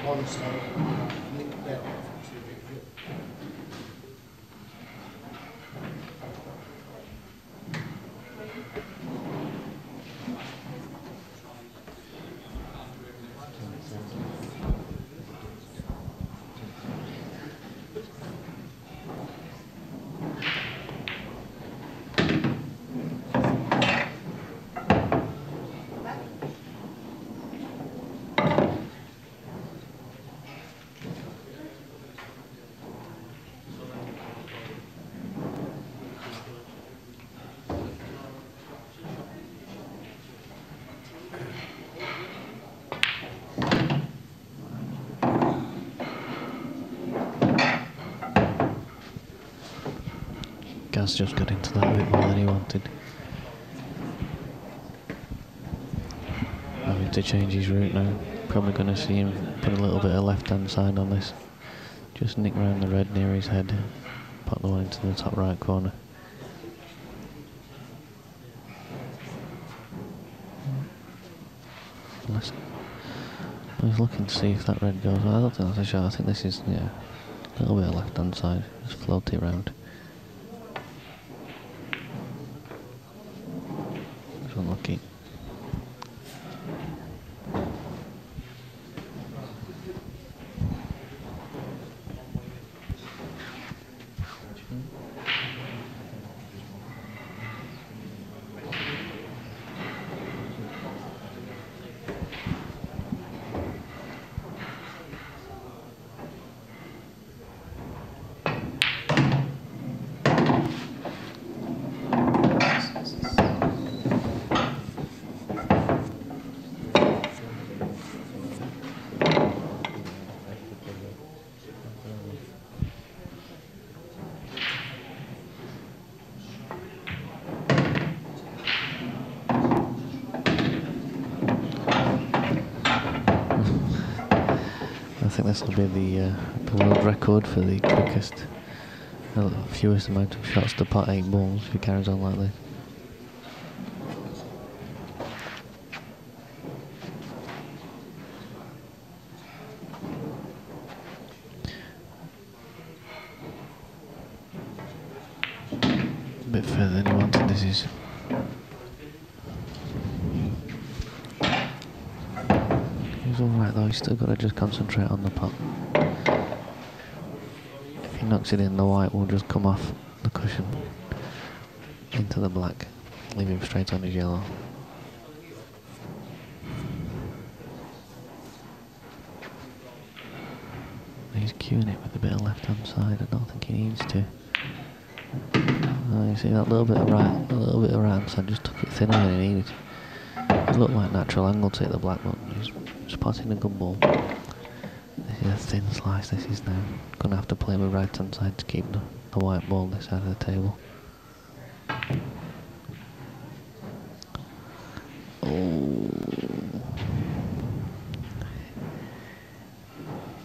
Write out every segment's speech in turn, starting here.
on stage. Yeah. Gaz just got into that a bit more than he wanted. Having to change his route now. Probably going to see him put a little bit of left hand side on this. Just nick round the red near his head. Put the one into the top right corner. I was looking to see if that red goes. Well, I don't think that's a shot. I think this is, yeah, a little bit of left hand side. Just float it round. It's unlucky. I think this will be the world record for the quickest, fewest amount of shots to pot 8 balls if he carries on like this. A bit further than he wanted, this is. He's alright though, he's still got to just concentrate on the pot. If he knocks it in, the white will just come off the cushion into the black, leave him straight on his yellow. He's cueing it with a bit of left hand side, I don't think he needs to. Oh, you see that little bit of right hand side just took it thinner than he needed. It looked like natural angle to hit the black, but he's spotting a good ball. This is a thin slice, this is now. Gonna have to play with right hand side to keep the white ball this side of the table. Oh.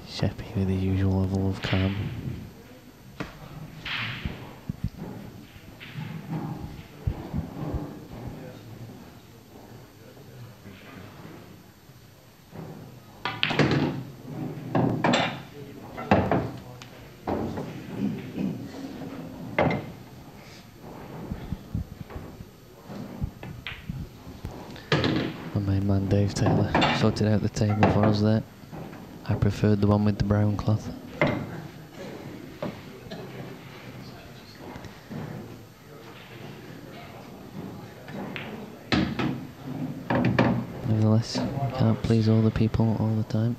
Sheppy with the usual level of calm. My main man Dave Taylor sorted out the table for us there. I preferred the one with the brown cloth. Nevertheless, you can't please all the people all the time.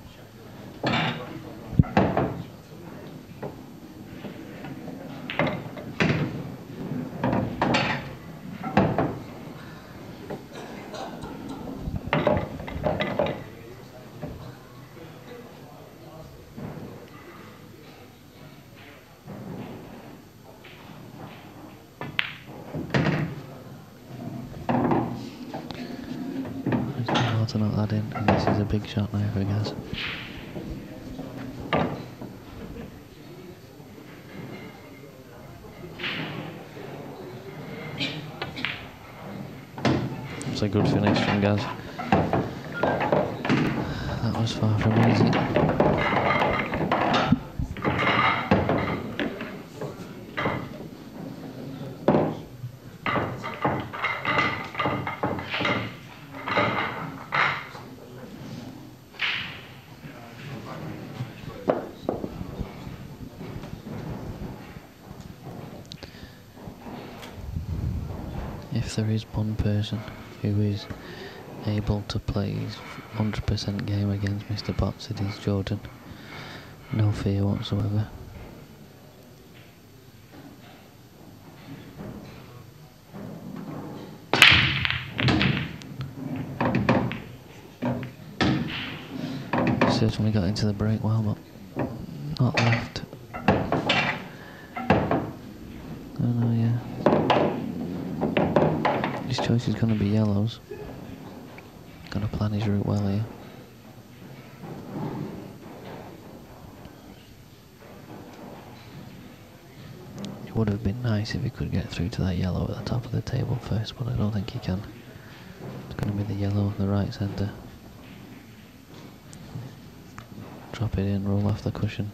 To knock that in, and this is a big shot now for Gaz. It's a good finish from Gaz. That was far from easy. If there is one person who is able to play his 100% game against Mr. Potts, it is Jordan. No fear whatsoever. Certainly got into the break well, but not left. Oh no, yeah. His choice is going to be yellows. Got to plan his route well here. It would have been nice if he could get through to that yellow at the top of the table first, but I don't think he can. It's going to be the yellow in the right centre. Drop it in, roll off the cushion.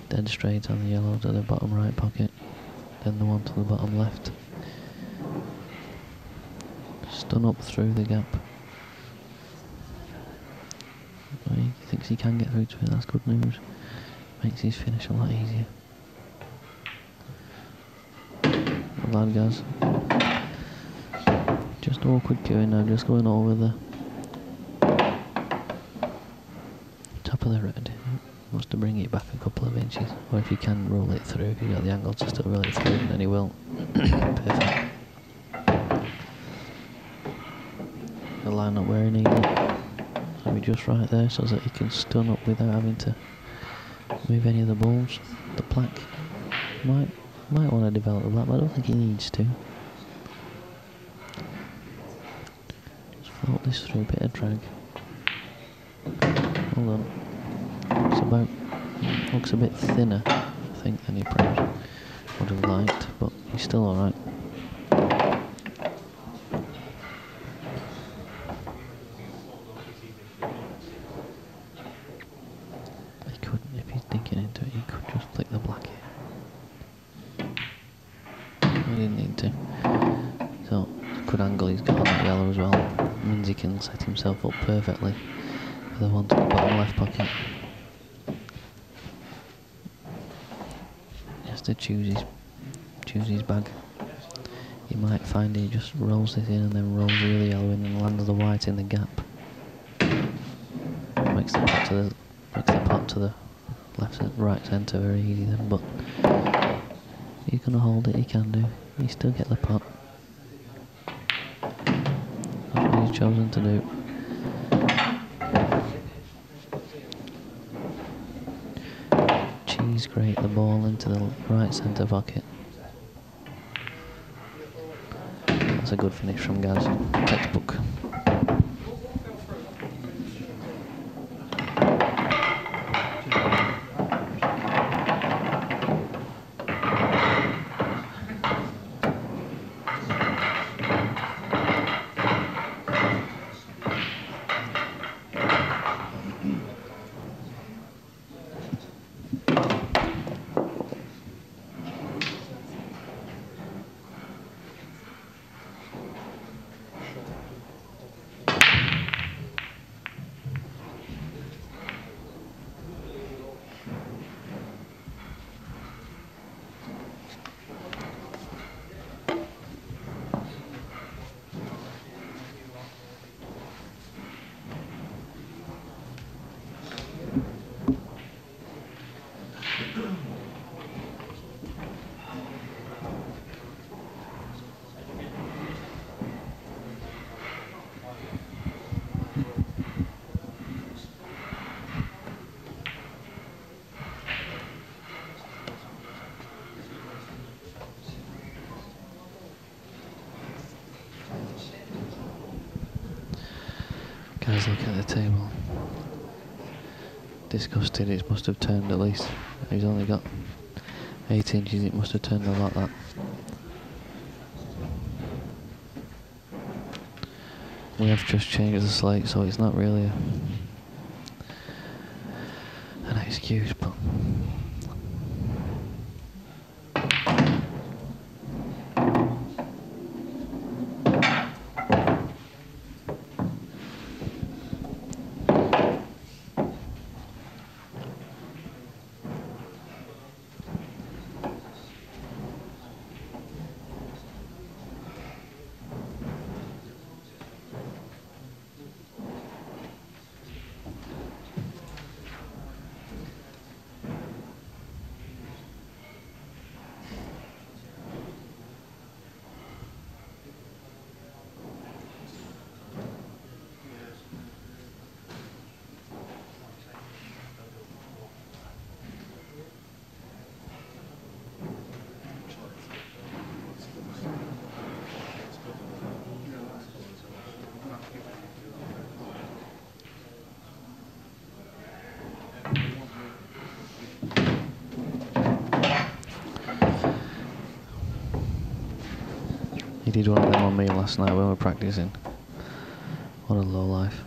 Dead straight on the yellow to the bottom right pocket. Then the one to the bottom left. Stun up through the gap. Well, he thinks he can get through to it, that's good news. Makes his finish a lot easier. Good lad, guys. Just awkward queuing now, just going over the top of the red. Wants to bring it back a couple of inches, or if you can roll it through, if you got the angle to still roll it through, then he will. Perfect. The line up where he needs it. So we're just right there so that he can stun up without having to move any of the balls. The black might want to develop the black, but I don't think he needs to. Just float this through, a bit of drag. Hold on. Looks a bit thinner, I think, than he perhaps would have liked, but he's still alright. He could, if he's digging into it, he could just flick the black here. He didn't need to. So, good angle he's got on that yellow as well. Means he can set himself up perfectly for the one to the bottom left pocket. To choose his bag. You might find he just rolls this in and then rolls the other yellow in and lands the white in the gap. Makes the pot to the left and right centre very easy then, but he's gonna hold it, he can do. You still get the pot. That's what he's chosen to do. He's great, the ball into the right centre pocket. That's a good finish from Gaz. Textbook. Guys, look at the table. Disgusted, it must have turned at least. He's only got 8 inches, it must have turned a lot that. We have just changed the slate, so it's not really excuse, but he did one of them on me last night when we were practicing. What a low life.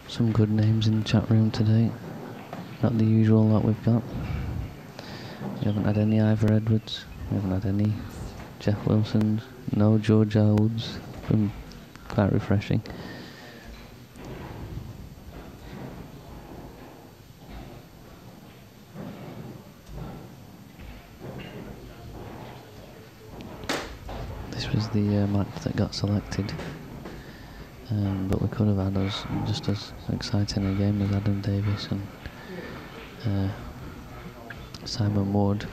Some good names in the chat room today. Not the usual lot we've got. We haven't had any Ivor Edwards. We haven't had any Jeff Wilsons. No George Howells. Been quite refreshing. This was the match that got selected. But we could have had us just as exciting a game as Adam Davis and Simon Ward.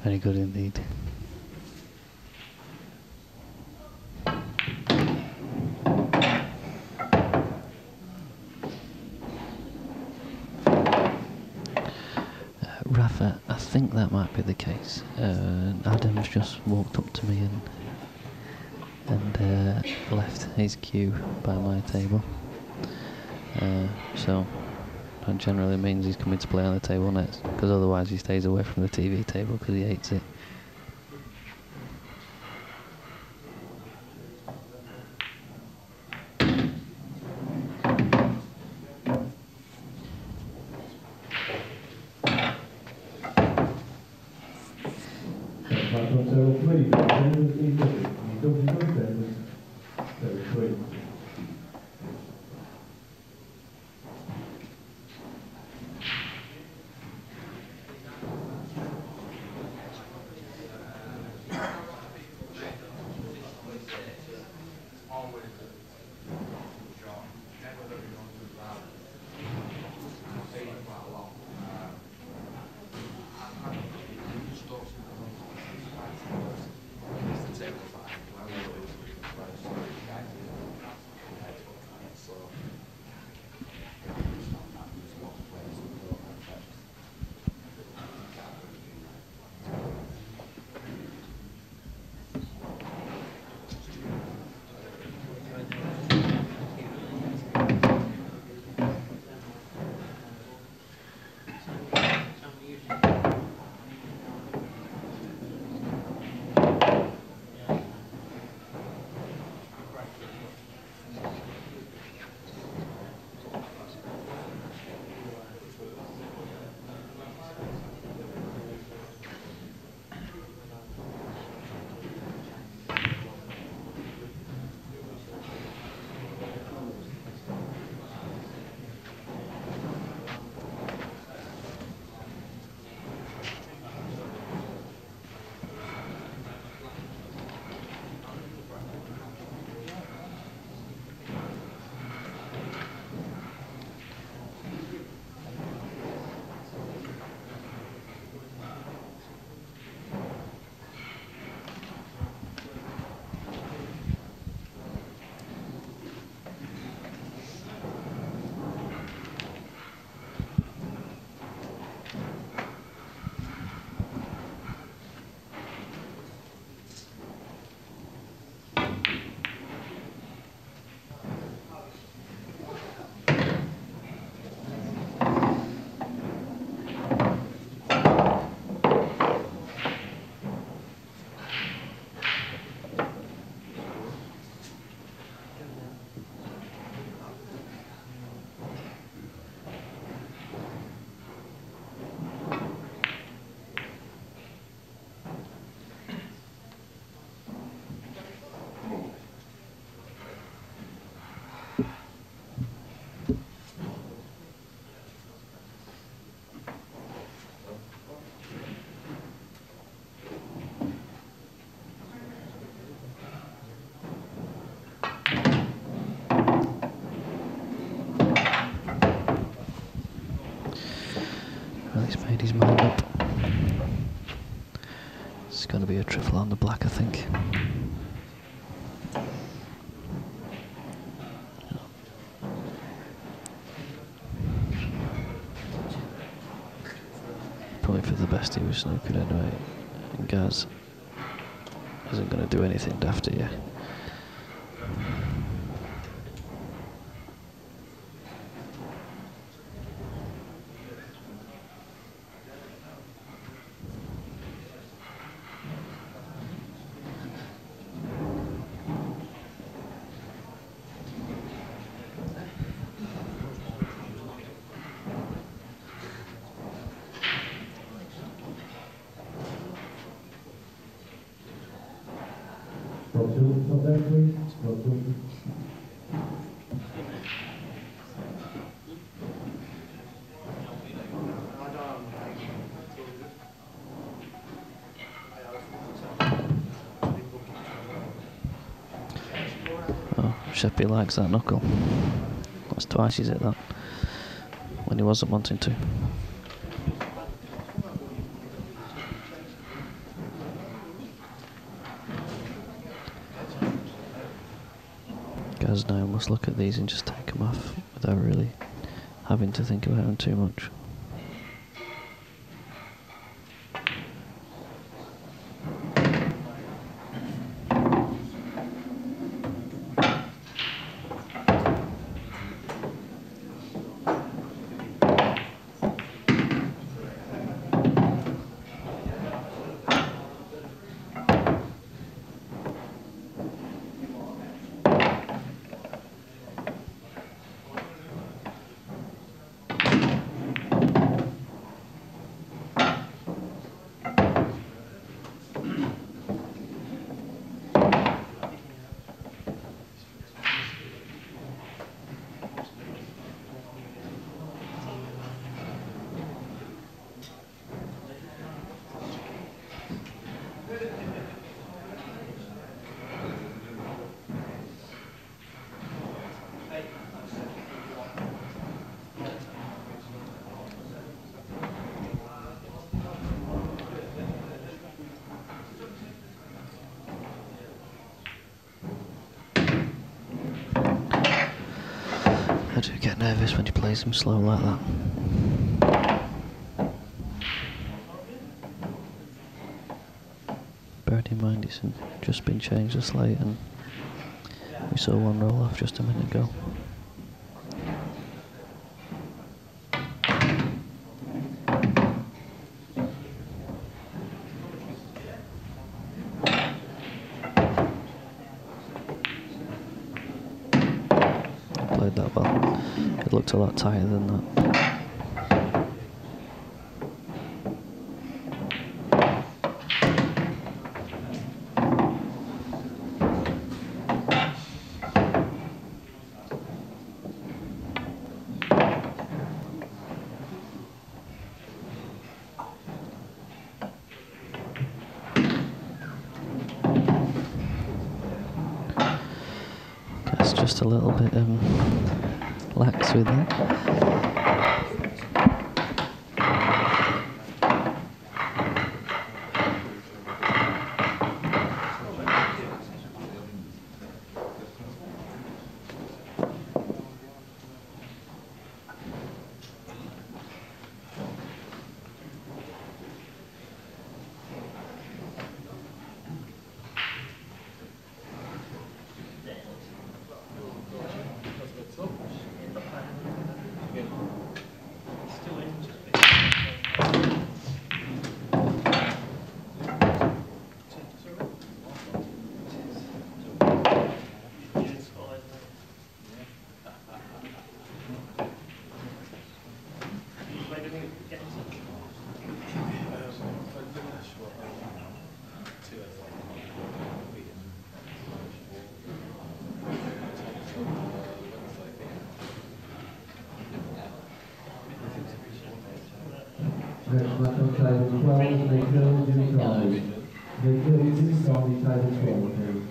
Very good indeed. Rafa, I think that might be the case. Adam's just walked up to me and left his cue by my table. So that generally means he's coming to play on the table next, because otherwise he stays away from the TV table because he hates it. his mind up. It's going to be a triple on the black, I think. Probably for the best he was snookered anyway. And Gaz isn't going to do anything daft here. Oh, Sheppy likes that knuckle. That's twice he's hit that when he wasn't wanting to. Gaz now must look at these and just take them off without really having to think about them too much. I do get nervous when he plays them slow like that. Bearing in mind it's just been changed the slate and we saw one roll off just a minute ago. Played that well. It looked a lot tighter than that. Just a little bit lax with that. Next match on table 12, Nick Hill, Jimmy Crowley. Nick Hill, Jimmy Crowley, table 12, please.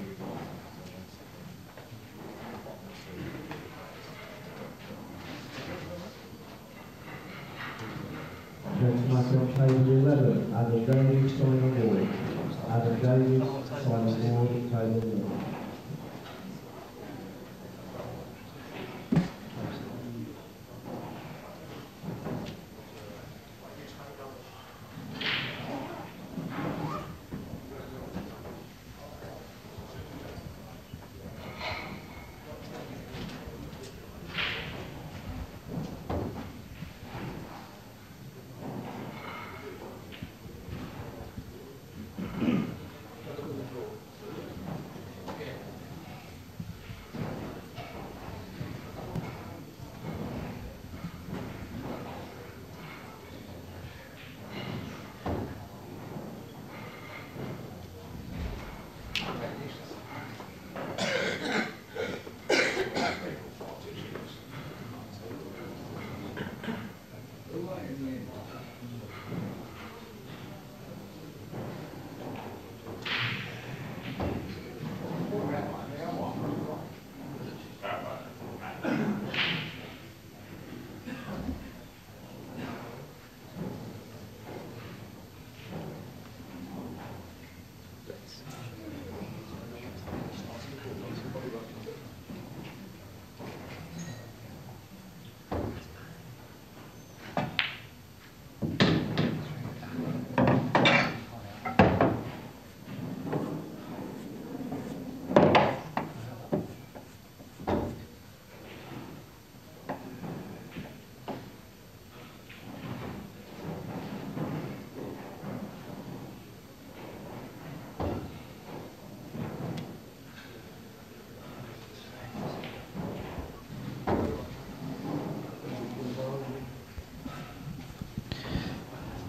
Next match on Adam Davis, sign on board. Adam Davis, sign on board, table 9.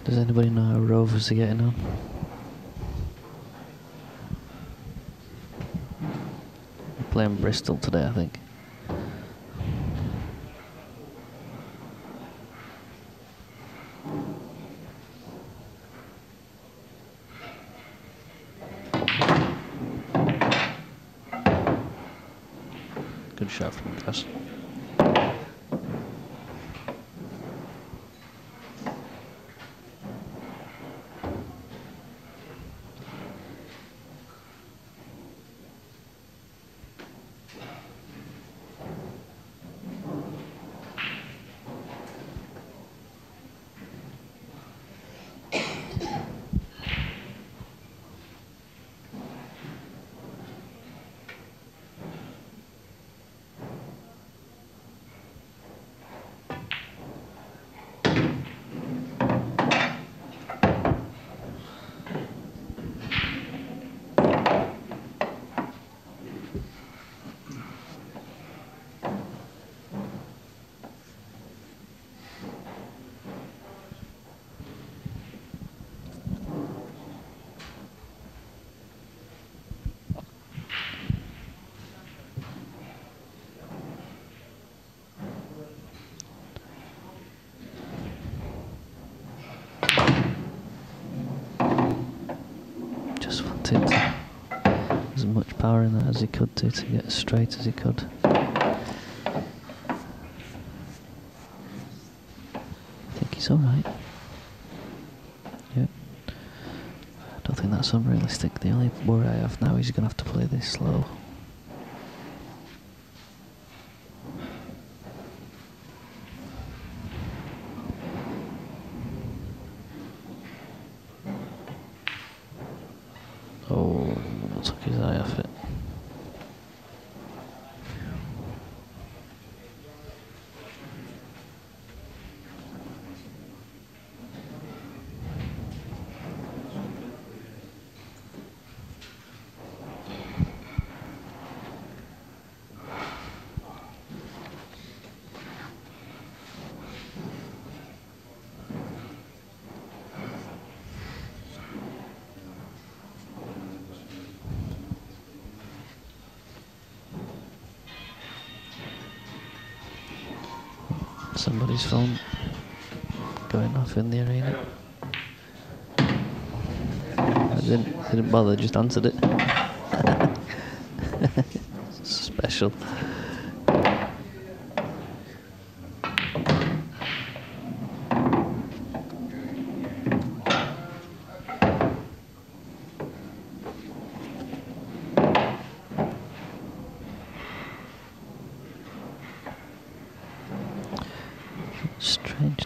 Does anybody know how Rovers are getting on? We're playing Bristol today, I think. Good shot from Gus. Just wanted as much power in that as he could to get as straight as he could. I think he's alright. Yep. I don't think that's unrealistic. The only worry I have now is he's going to have to play this slow. Oh, took his eye off it. Somebody's phone going off in the arena. I didn't bother, just answered it. Special.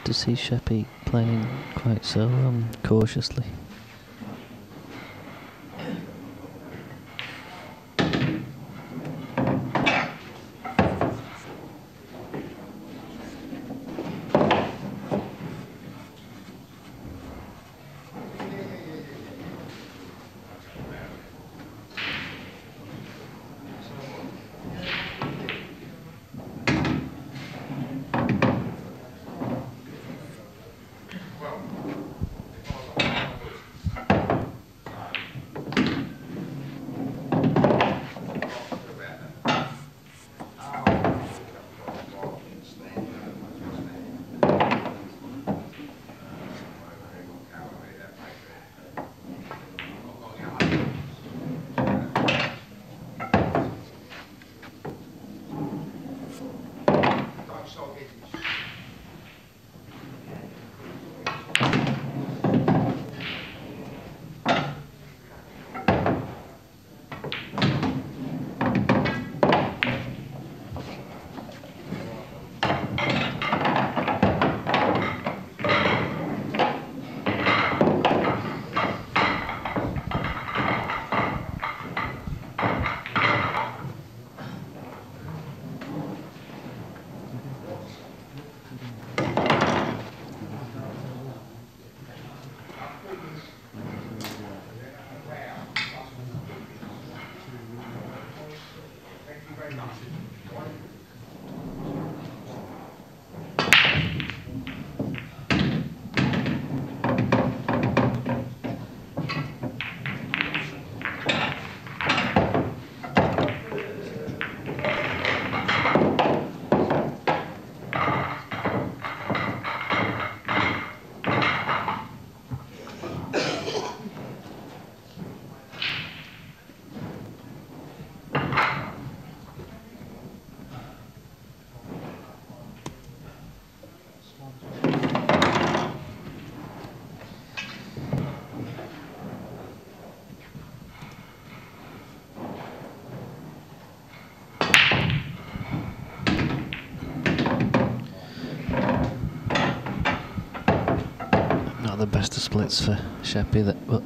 to see Sheppy playing quite so cautiously. Not the best of splits for Sheppy, but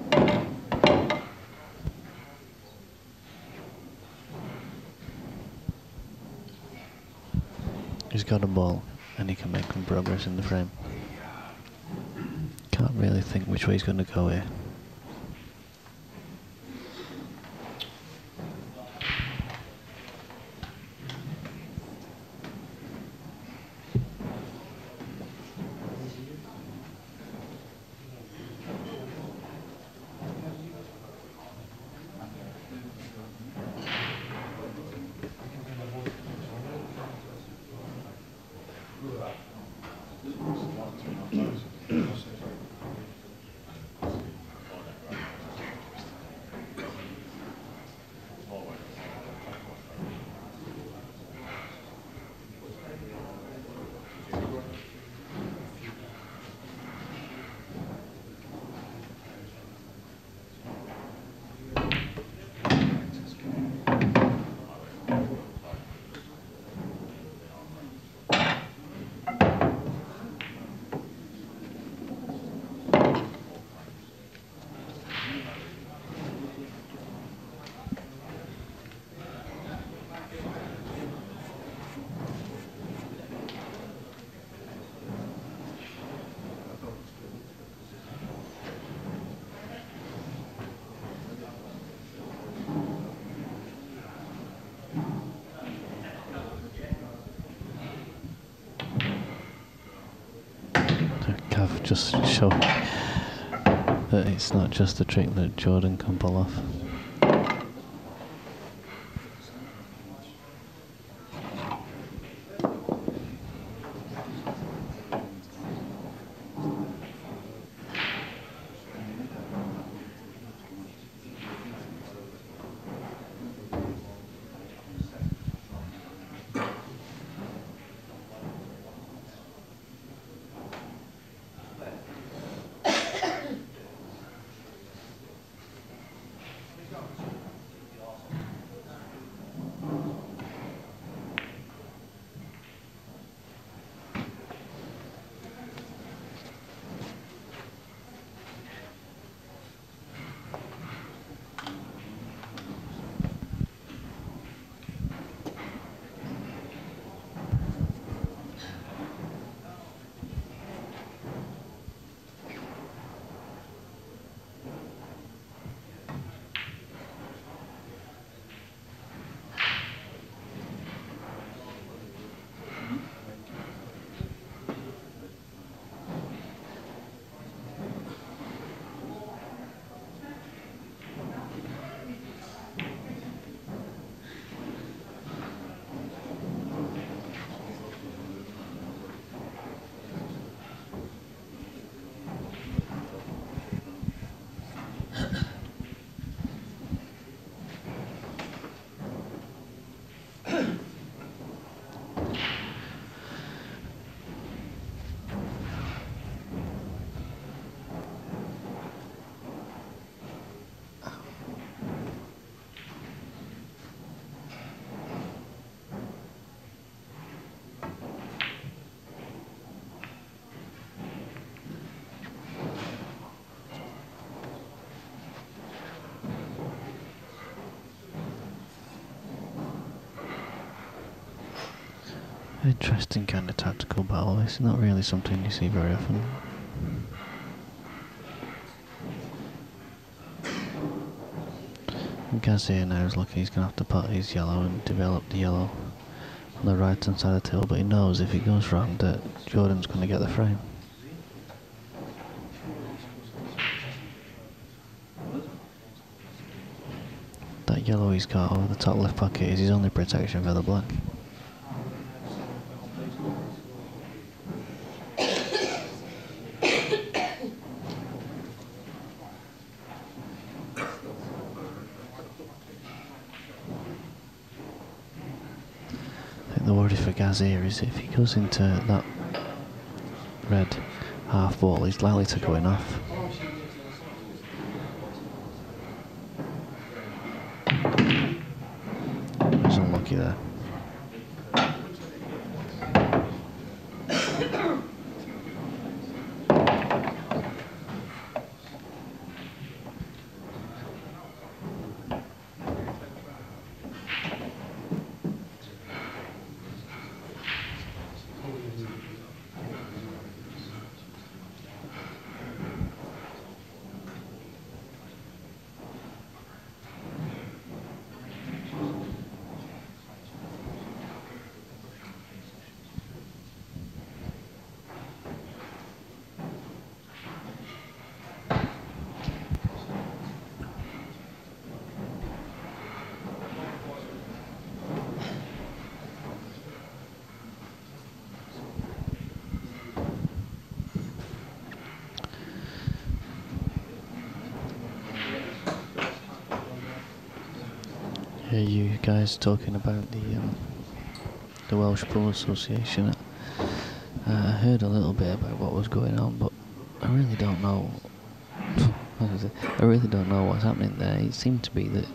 he's got a ball and he can make some progress in the frame. Can't really think which way he's going to go here. Gav just showed that it's not just a trick that Jordan can pull off. Interesting kind of tactical battle. It's not really something you see very often. Gazier now is lucky he's going to have to put his yellow and develop the yellow on the right hand side of the table, but he knows if it goes wrong that Jordan's going to get the frame. That yellow he's got over the top left pocket is his only protection for the black. The worry for Gazier is if he goes into that red half ball, he's likely to go in off. He's unlucky there. Hear you guys talking about the Welsh Pool Association. I heard a little bit about what was going on, but I really don't know. I really don't know what's happening there. It seemed to be that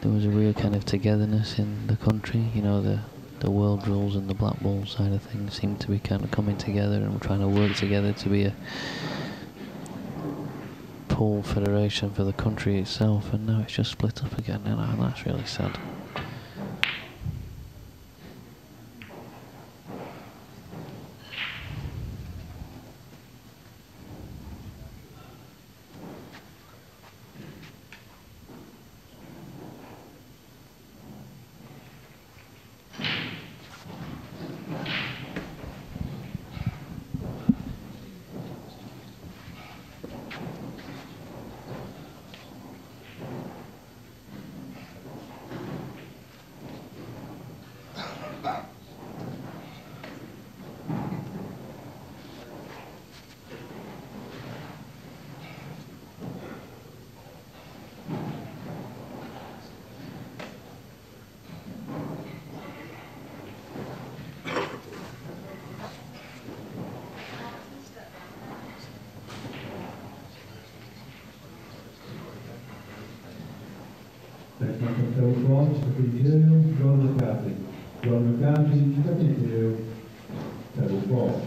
there was a real kind of togetherness in the country. You know, the world rules and the Black Ball side of things seem to be kind of coming together and trying to work together to be a pool federation for the country itself, and now it's just split up again, and that's really sad. Next match on table 4, Stephen John McCarthy. John McCarthy, Stephen table 4.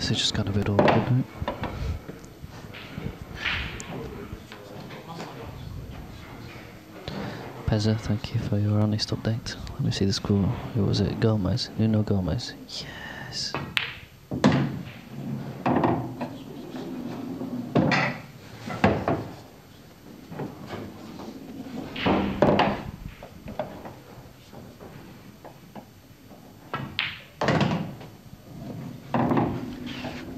This has just got a bit awkward, right? Pezza, thank you for your honest update. Let me see the score. Who was it? Gomez? Nuno Gomez. Yes.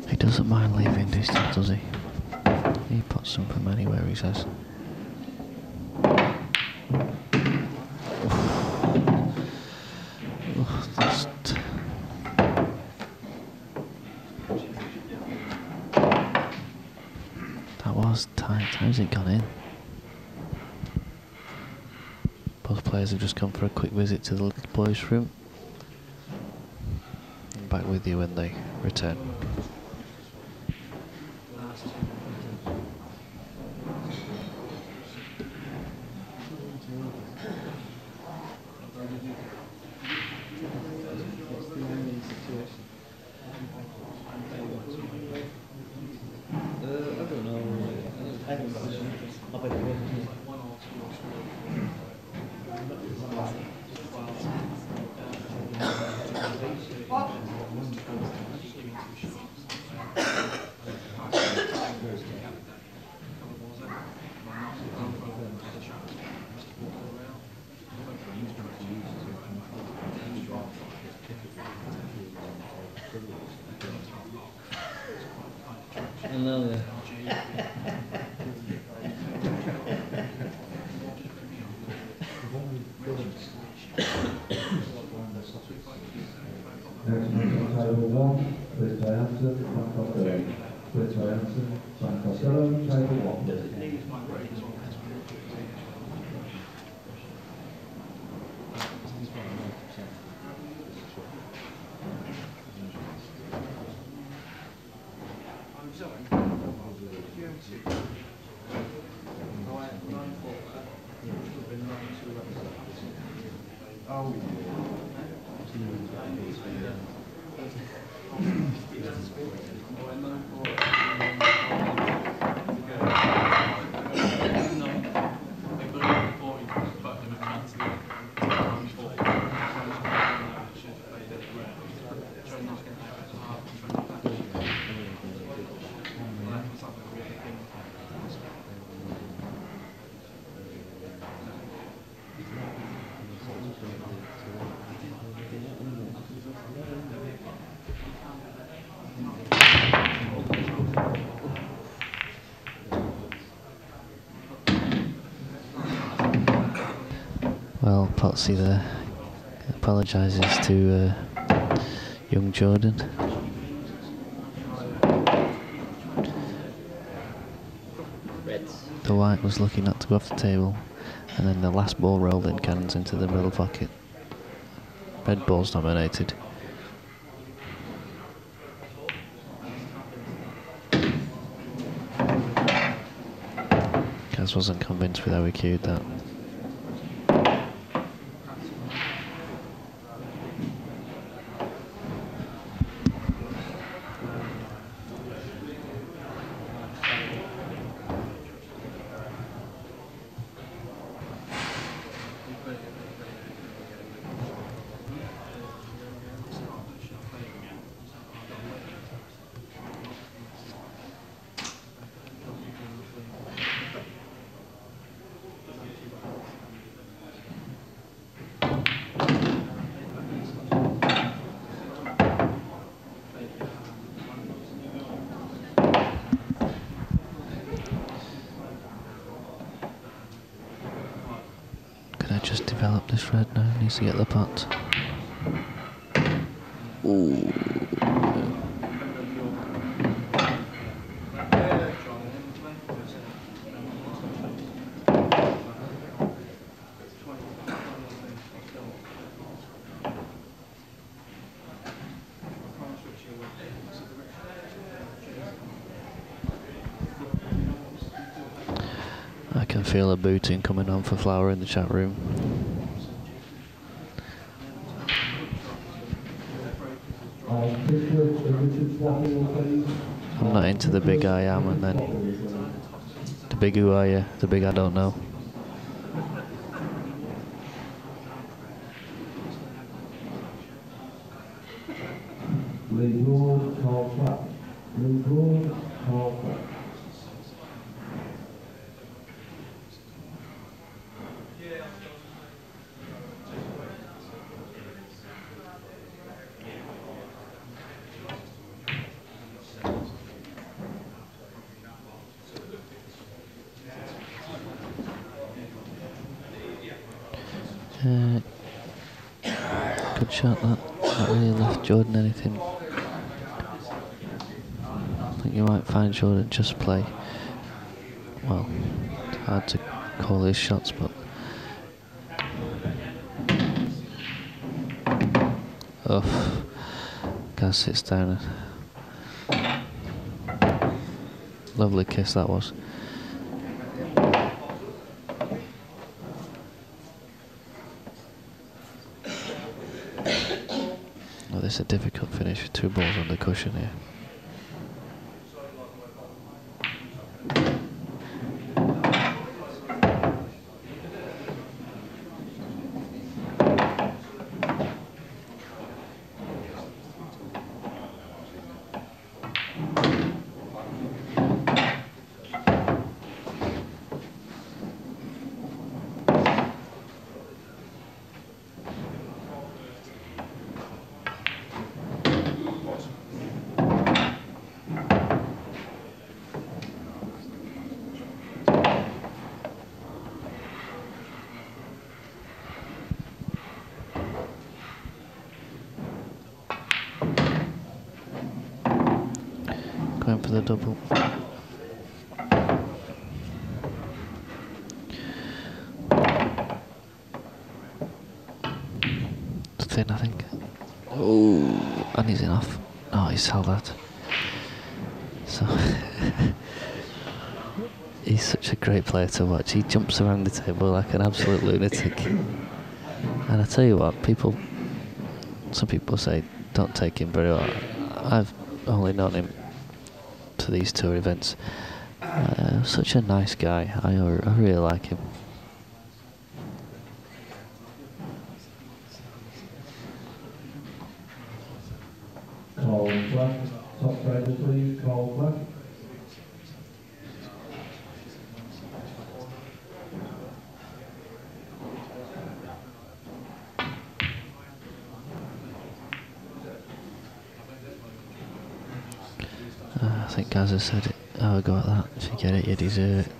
He doesn't mind leaving distance, does he? He puts them from anywhere, he says. That was tight. How's it gone in? Both players have just come for a quick visit to the little boys' room. I'm back with you when they return. Next match on table 1, Chris Dianson, San Costello. Chris Dianson, San Costello, table 1. Well, Potsy there apologises to young Jordan. The white was lucky not to go off the table, and then the last ball rolled in cannons into the middle pocket. Red ball's dominated. Kaz wasn't convinced with how he cued that. Just develop this red now, needs to get the pot. Ooh. I can feel a booting coming on for Flower in the chat room. I'm not into the big I am, and then the big who are you, the big I don't know. Good shot that. Not really left Jordan anything. I think you might find Jordan just play. Well, it's hard to call his shots, but Gaz sits down. Lovely kiss that was. Oh, this is a difficult finish with 2 balls on the cushion here. Going for the double. It's thin, I think. Oh, and he's in off. Oh, he's held that. So he's such a great player to watch. He jumps around the table like an absolute lunatic. And I tell you what, some people say don't take him very well. I've only known him to these tour events. Such a nice guy. I really like him. Call flat. Top driver, please. Call flat. I think Gaza said it. Oh, I got that. If you get it, you deserve it.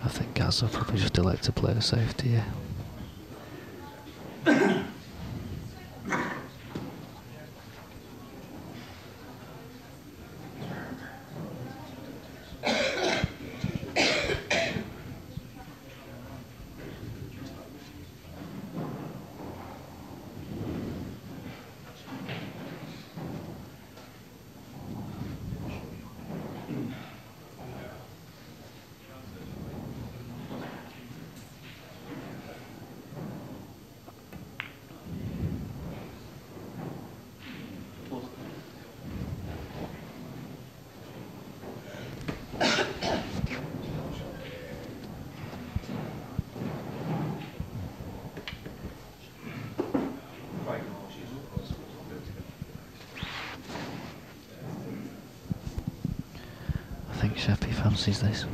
I think Gaza will probably just elect to play the safety, yeah. I think Sheppy fancies this.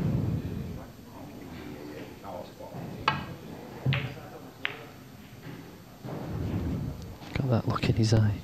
Got that look in his eye.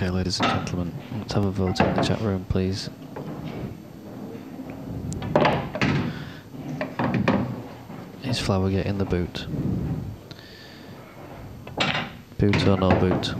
Okay, ladies and gentlemen, let's have a vote in the chat room, please. Is Flower getting the boot? Boot or no boot?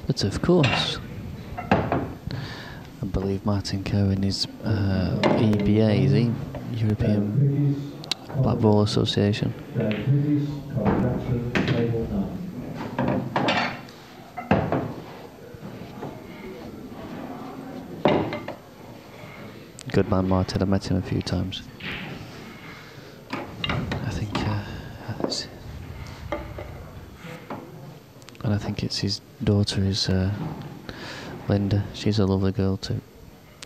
But of course, I believe Martin Cohen is EBA, is he? European Black Ball Association. Good man, Martin. I've met him a few times. I think it's his daughter is Linda. She's a lovely girl too.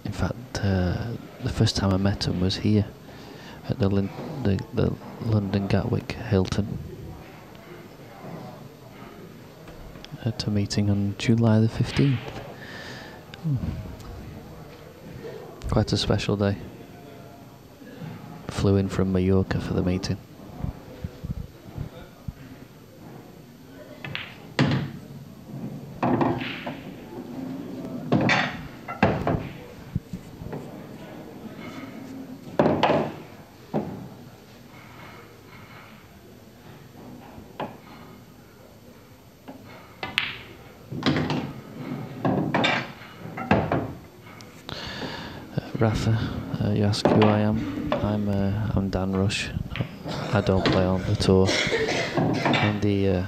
In fact, the first time I met him was here at the London Gatwick Hilton at a meeting on July the 15th. Quite a special day. Flew in from Mallorca for the meeting. Rafa, you ask who I am. I'm Dan Rush. I don't play on the tour. I'm the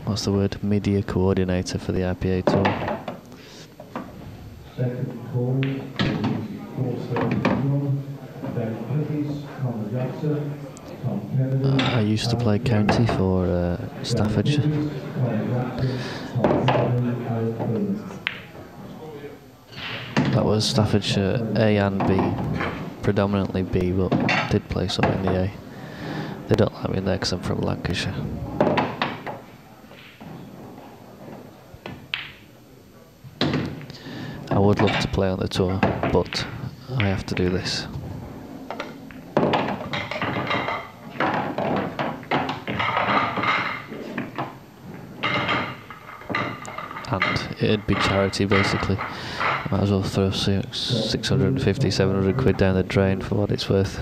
what's the word? Media coordinator for the IPA tour. Second call, I used to play county for Staffordshire. That was Staffordshire A and B, predominantly B, but did play some in the A. They don't like me there because I'm from Lancashire. I would love to play on the tour, but I have to do this. And it'd be charity basically. Might as well throw 650, 700 quid down the drain for what it's worth.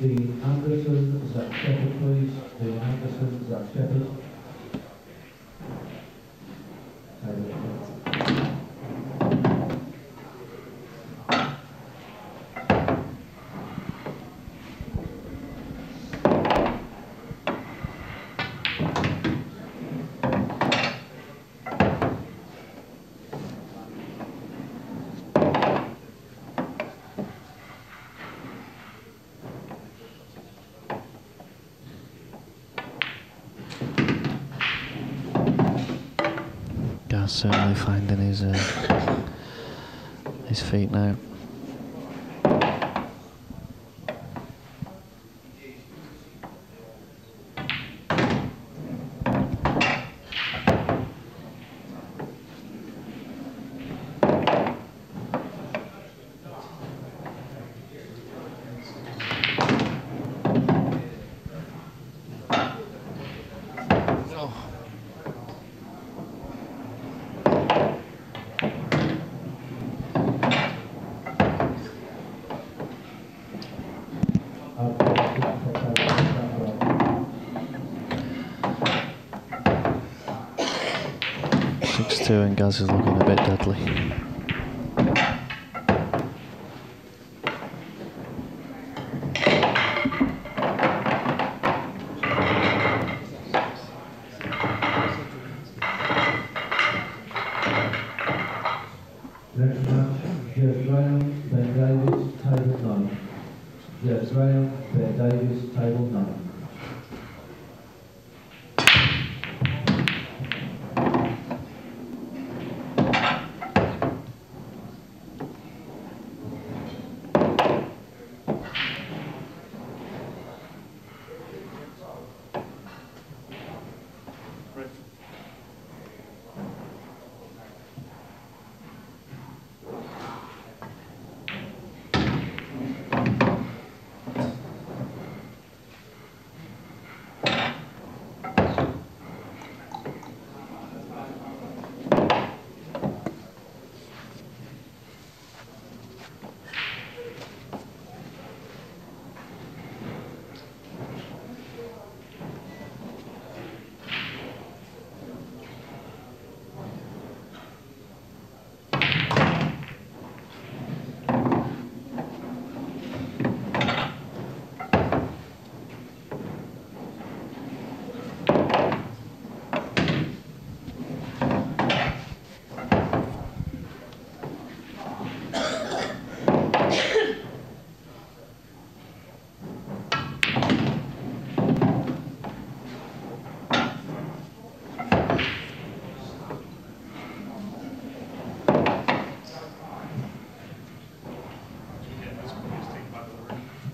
Dean Anderson, Zach Shepherd, please. Dean Anderson, Zach Shepherd. certainly finding his feet now. And Gaz is looking a bit deadly. Next match, Gareth Ben Davis, table 9. Gareth Ben Davis, table 9.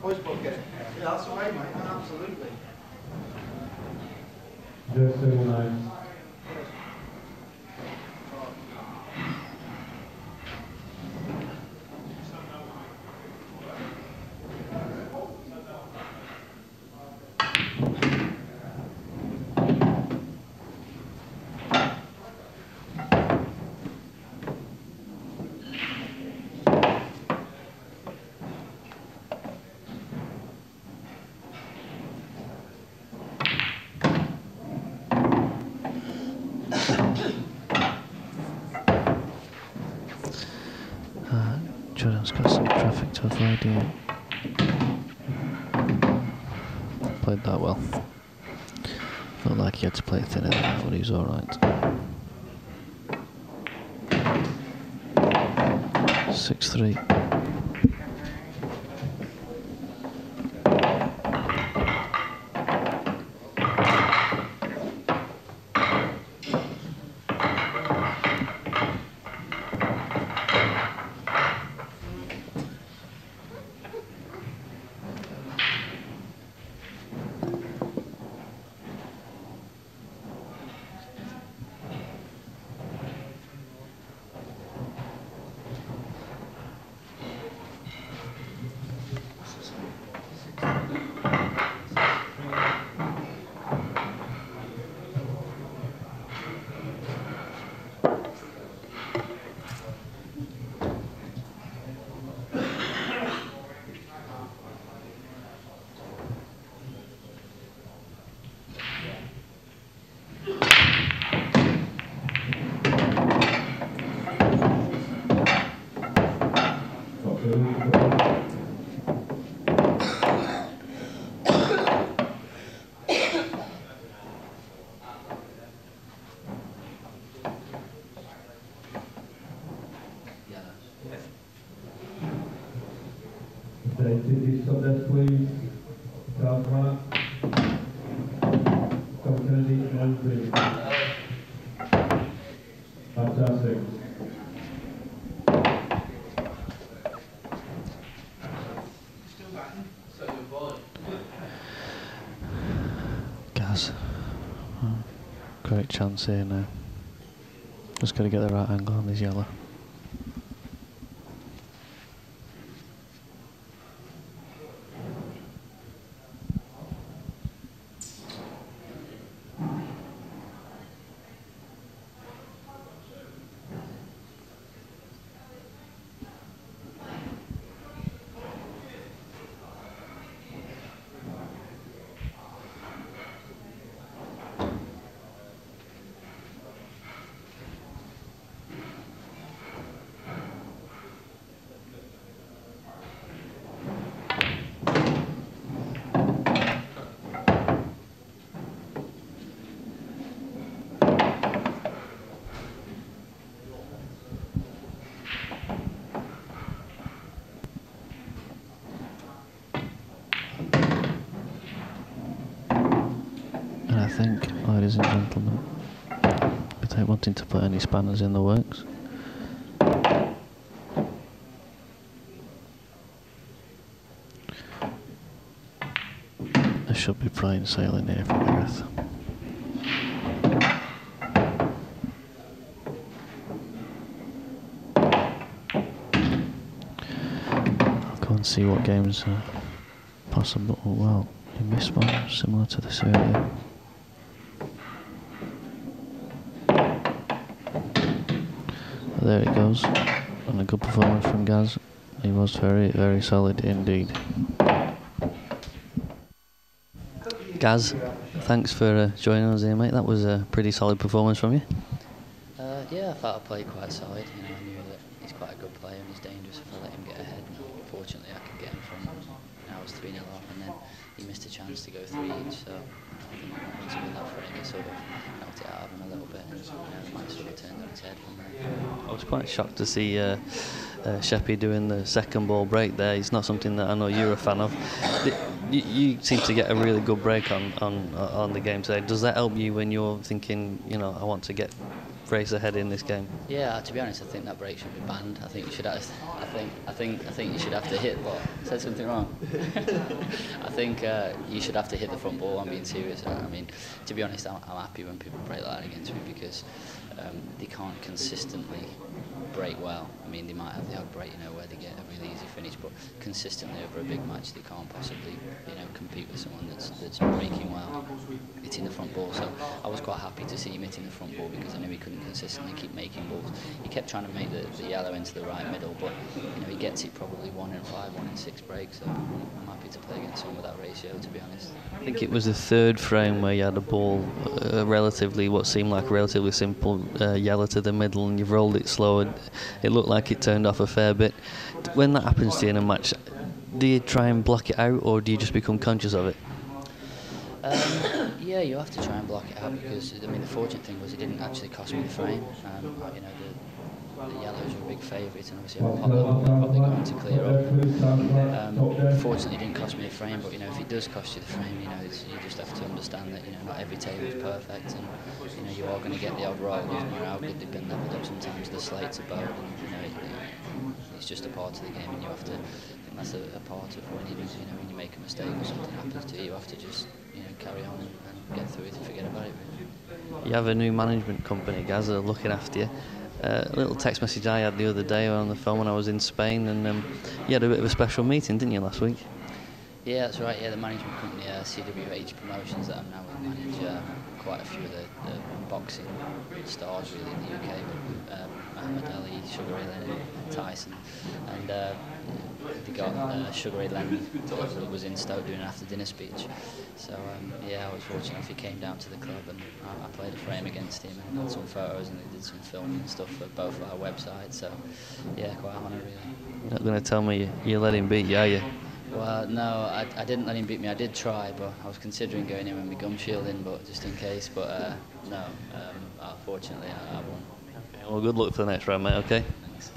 Always both get it. Yeah, that's the way, mate. Absolutely. Gareth table 9. Jordan's got some traffic to avoid here. Played that well. Felt like he had to play thinner than that, but he was alright. 6-3. City subject, please. Southwest. Tom Kennedy, 1-3. After 6. Gaz. Great chance here now. Just got to get the right angle on this yellow. And I think, ladies and gentlemen, without wanting to put any spanners in the works, there should be plain sailing here for Gareth. I'll go and see what games are possible. Well, you missed one similar to this earlier. There it goes, and a good performance from Gaz. He was very, very solid indeed. Gaz, thanks for joining us here, mate. That was a pretty solid performance from you. Yeah, I thought I played quite solid. You know, I knew that he's quite a good player and he's dangerous if I let him get ahead. Fortunately, I could get him from. I was 3-0 up, and then he missed a chance to go 3 each. So I think once we win that frame, he sort of knocked it out of him a little bit, and the match sort of turned on its head from there. I was quite shocked to see Sheppy doing the second ball break there. It's not something that I know you're a fan of. You seem to get a really good break on the game today. Does that help you when you're thinking, you know, I want to get race ahead in this game? Yeah, to be honest, I think that break should be banned. I think you should have. I think you should have to hit. What? Said something wrong? I think you should have to hit the front ball. I'm being serious. I mean, to be honest, I'm happy when people break like that against me because they can't consistently break well. I mean, they might have the odd break, you know, where they get a really easy finish, but consistently over a big match, they can't possibly, you know, compete with someone that's breaking well, hitting the front ball. So I was quite happy to see him hitting the front ball because I knew he couldn't consistently keep making balls. He kept trying to make the yellow into the right middle, but you know, he gets it probably 1 in 5, 1 in 6 breaks. So I'm happy to play against someone with that ratio, to be honest. I think it was the third frame where you had a ball relatively, what seemed like a relatively simple yellow to the middle, and you've rolled it slow, and it looked like it turned off a fair bit. When that happens to you in a match, do you try and block it out, or do you just become conscious of it? Yeah, you have to try and block it out because I mean the fortunate thing was it didn't actually cost me the frame. You know, the yellows were a big favourite, and obviously I'm probably going to clear up. Fortunately, it didn't cost me a frame, but you know, if it does cost you the frame, you know, you just have to understand that you know not every table is perfect, and you know you are going to get the odd roll. Doesn't matter how good they've been leveled up. Sometimes the slates are bowed, and you know it's just a part of the game, and you have to. I think that's a part of winning. You know, when you make a mistake or something happens to you, you have to just carry on and get through it and forget about it. Really. You have a new management company, Gaz, looking after you. A little text message I had the other day on the phone when I was in Spain, and you had a bit of a special meeting, didn't you, last week? Yeah, that's right. Yeah, the management company, CWH Promotions, that I'm now with, manage quite a few of the boxing stars really in the UK. Muhammad Ali, Sugar Ray Leonard, Tyson, and they got Sugar Ray Leonard who was in Stoke doing an after-dinner speech. So yeah, I was fortunate enough he came down to the club, and I played a frame against him and got some photos, and they did some filming and stuff for both of our websites. So yeah, quite an honour really. You're not going to tell me you let him beat you, are you? Well, no, I didn't let him beat me. I did try, but I was considering going in with my gum shield in, but just in case. But no, fortunately, I won. Okay, well, good luck for the next round, mate. Okay. Thanks.